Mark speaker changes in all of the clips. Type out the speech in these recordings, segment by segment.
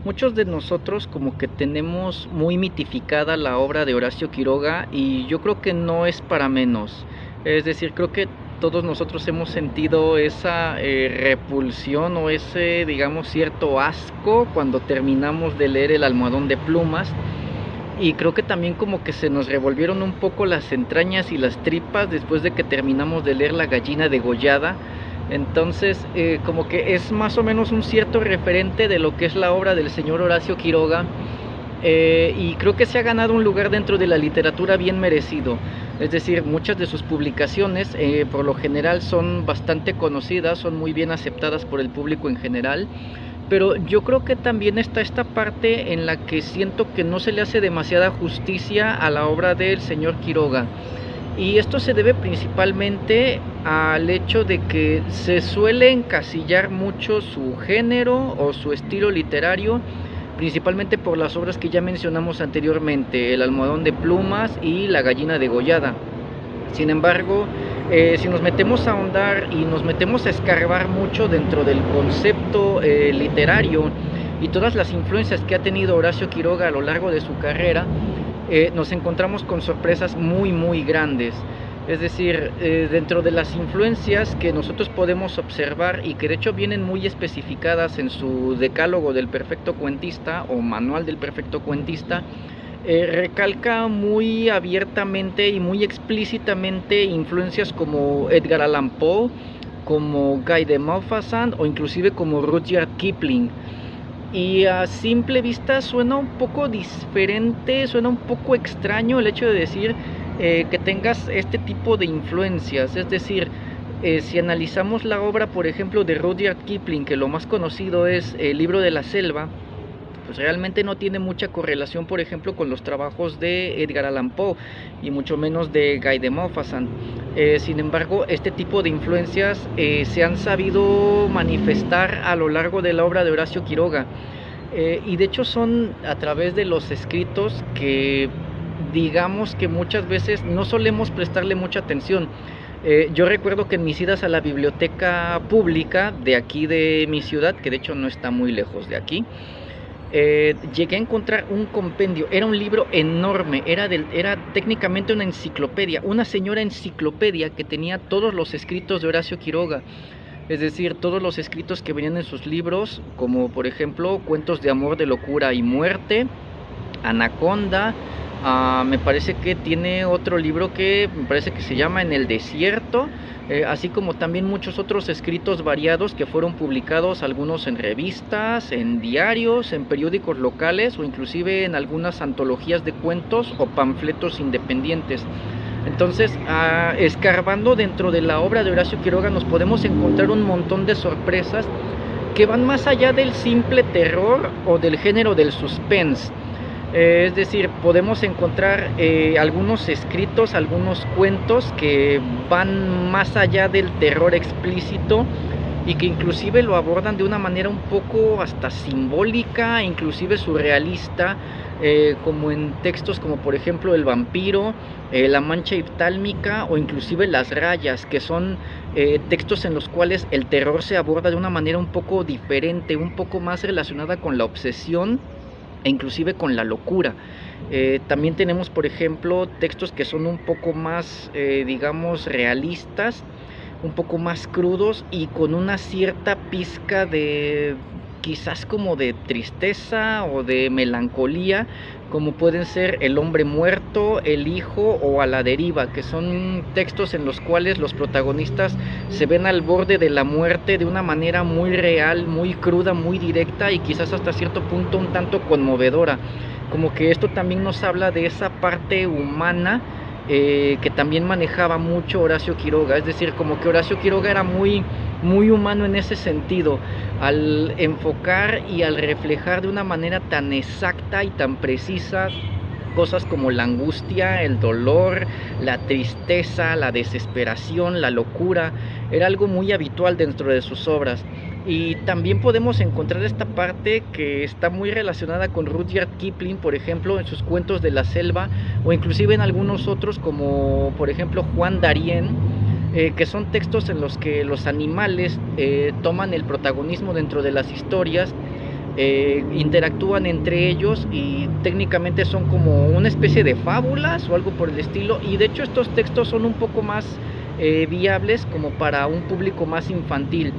Speaker 1: Muchos de nosotros como que tenemos muy mitificada la obra de Horacio Quiroga y yo creo que no es para menos. Es decir, creo que todos nosotros hemos sentido esa repulsión o ese, digamos, cierto asco cuando terminamos de leer El almohadón de plumas. Y creo que también como que se nos revolvieron un poco las entrañas y las tripas después de que terminamos de leer La gallina degollada. Entonces, como que es más o menos un cierto referente de lo que es la obra del señor Horacio Quiroga, y creo que se ha ganado un lugar dentro de la literatura bien merecido. Es decir, muchas de sus publicaciones por lo general son bastante conocidas, son muy bien aceptadas por el público en general, pero yo creo que también está esta parte en la que siento que no se le hace demasiada justicia a la obra del señor Quiroga. Y esto se debe principalmente al hecho de que se suele encasillar mucho su género o su estilo literario, principalmente por las obras que ya mencionamos anteriormente, El almohadón de plumas y La gallina degollada. Sin embargo, si nos metemos a ahondar y nos metemos a escarbar mucho dentro del concepto literario y todas las influencias que ha tenido Horacio Quiroga a lo largo de su carrera, nos encontramos con sorpresas muy grandes. Es decir, dentro de las influencias que nosotros podemos observar y que de hecho vienen muy especificadas en su decálogo del perfecto cuentista o manual del perfecto cuentista, recalca muy abiertamente y muy explícitamente influencias como Edgar Allan Poe, como Guy de Maupassant o inclusive como Rudyard Kipling. Y a simple vista suena un poco diferente, suena un poco extraño el hecho de decir que tengas este tipo de influencias. Es decir, si analizamos la obra, por ejemplo, de Rudyard Kipling, que lo más conocido es El libro de la selva, pues realmente no tiene mucha correlación, por ejemplo, con los trabajos de Edgar Allan Poe y mucho menos de Guy de Maupassant. Sin embargo, este tipo de influencias se han sabido manifestar a lo largo de la obra de Horacio Quiroga, y de hecho son a través de los escritos que digamos que muchas veces no solemos prestarle mucha atención. Yo recuerdo que en mis idas a la biblioteca pública de aquí de mi ciudad, que de hecho no está muy lejos de aquí, llegué a encontrar un compendio. Era un libro enorme, era técnicamente una enciclopedia, una señora enciclopedia que tenía todos los escritos de Horacio Quiroga, es decir, todos los escritos que venían en sus libros, como por ejemplo Cuentos de amor, de locura y muerte, Anaconda. Me parece que tiene otro libro que me parece que se llama En el desierto, así como también muchos otros escritos variados que fueron publicados, algunos en revistas, en diarios, en periódicos locales o inclusive en algunas antologías de cuentos o panfletos independientes. Entonces, escarbando dentro de la obra de Horacio Quiroga nos podemos encontrar un montón de sorpresas que van más allá del simple terror o del género del suspense. Es decir, podemos encontrar algunos escritos, algunos cuentos que van más allá del terror explícito y que inclusive lo abordan de una manera un poco hasta simbólica, inclusive surrealista, como en textos como por ejemplo El vampiro, La mancha eftálmica o inclusive Las rayas, que son textos en los cuales el terror se aborda de una manera un poco diferente, un poco más relacionada con la obsesión e inclusive con la locura. También tenemos, por ejemplo, textos que son un poco más, digamos, realistas, un poco más crudos y con una cierta pizca de, quizás como de tristeza o de melancolía, como pueden ser El hombre muerto, El hijo o A la deriva, que son textos en los cuales los protagonistas se ven al borde de la muerte de una manera muy real, muy cruda, muy directa y quizás hasta cierto punto un tanto conmovedora. Como que esto también nos habla de esa parte humana que también manejaba mucho Horacio Quiroga. Es decir, como que Horacio Quiroga era muy humano en ese sentido, al enfocar y al reflejar de una manera tan exacta y tan precisa cosas como la angustia, el dolor, la tristeza, la desesperación, la locura. Era algo muy habitual dentro de sus obras. Y también podemos encontrar esta parte que está muy relacionada con Rudyard Kipling, por ejemplo, en sus cuentos de la selva, o inclusive en algunos otros como por ejemplo Juan Darien, que son textos en los que los animales toman el protagonismo dentro de las historias, interactúan entre ellos y técnicamente son como una especie de fábulas o algo por el estilo, y de hecho estos textos son un poco más viables como para un público más infantil.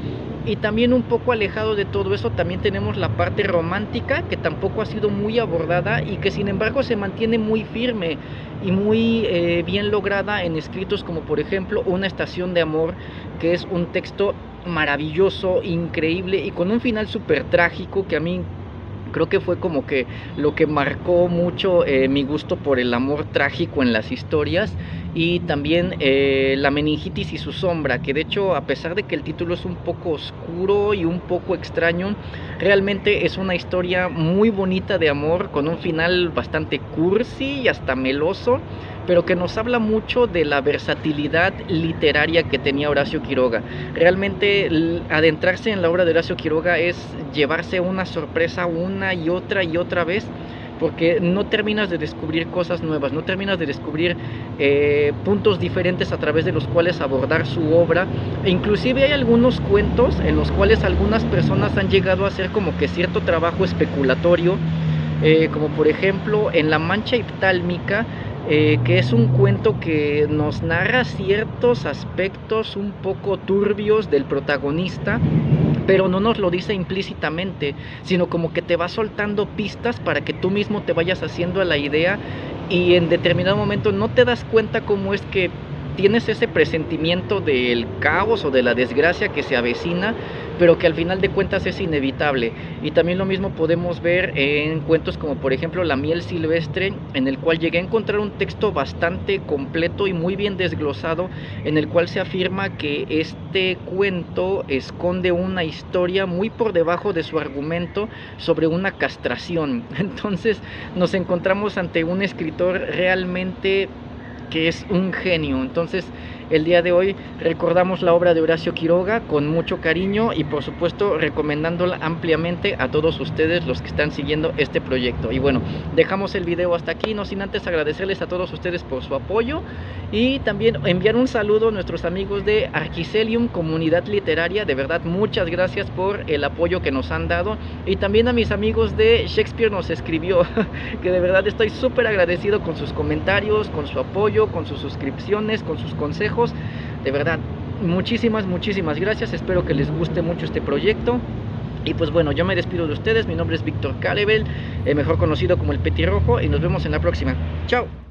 Speaker 1: Y también un poco alejado de todo eso, también tenemos la parte romántica, que tampoco ha sido muy abordada y que sin embargo se mantiene muy firme y muy bien lograda en escritos como por ejemplo Una estación de amor, que es un texto maravilloso, increíble y con un final súper trágico que a mí creo que fue como que lo que marcó mucho mi gusto por el amor trágico en las historias. Y también La meningitis y su sombra, que de hecho, a pesar de que el título es un poco oscuro y un poco extraño, realmente es una historia muy bonita de amor, con un final bastante cursi y hasta meloso, pero que nos habla mucho de la versatilidad literaria que tenía Horacio Quiroga. Realmente adentrarse en la obra de Horacio Quiroga es llevarse una sorpresa una y otra vez, porque no terminas de descubrir cosas nuevas, no terminas de descubrir puntos diferentes a través de los cuales abordar su obra. E inclusive hay algunos cuentos en los cuales algunas personas han llegado a hacer como que cierto trabajo especulatorio, como por ejemplo en La mancha eftálmica, que es un cuento que nos narra ciertos aspectos un poco turbios del protagonista, pero no nos lo dice implícitamente, sino como que te va soltando pistas para que tú mismo te vayas haciendo a la idea, y en determinado momento no te das cuenta cómo es que tienes ese presentimiento del caos o de la desgracia que se avecina, pero que al final de cuentas es inevitable. Y también lo mismo podemos ver en cuentos como por ejemplo La miel silvestre, en el cual llegué a encontrar un texto bastante completo y muy bien desglosado, en el cual se afirma que este cuento esconde una historia muy por debajo de su argumento sobre una castración. Entonces nos encontramos ante un escritor realmente que es un genio. Entonces el día de hoy recordamos la obra de Horacio Quiroga con mucho cariño y por supuesto recomendándola ampliamente a todos ustedes los que están siguiendo este proyecto. Y bueno, dejamos el video hasta aquí, no sin antes agradecerles a todos ustedes por su apoyo y también enviar un saludo a nuestros amigos de Arquicelium Comunidad Literaria. De verdad, muchas gracias por el apoyo que nos han dado, y también a mis amigos de Shakespeare nos escribió, que de verdad estoy súper agradecido con sus comentarios, con su apoyo, con sus suscripciones, con sus consejos. De verdad, muchísimas gracias. Espero que les guste mucho este proyecto. Y pues bueno, yo me despido de ustedes. Mi nombre es Víctor Calebel, mejor conocido como el Petirrojo, y nos vemos en la próxima. Chao.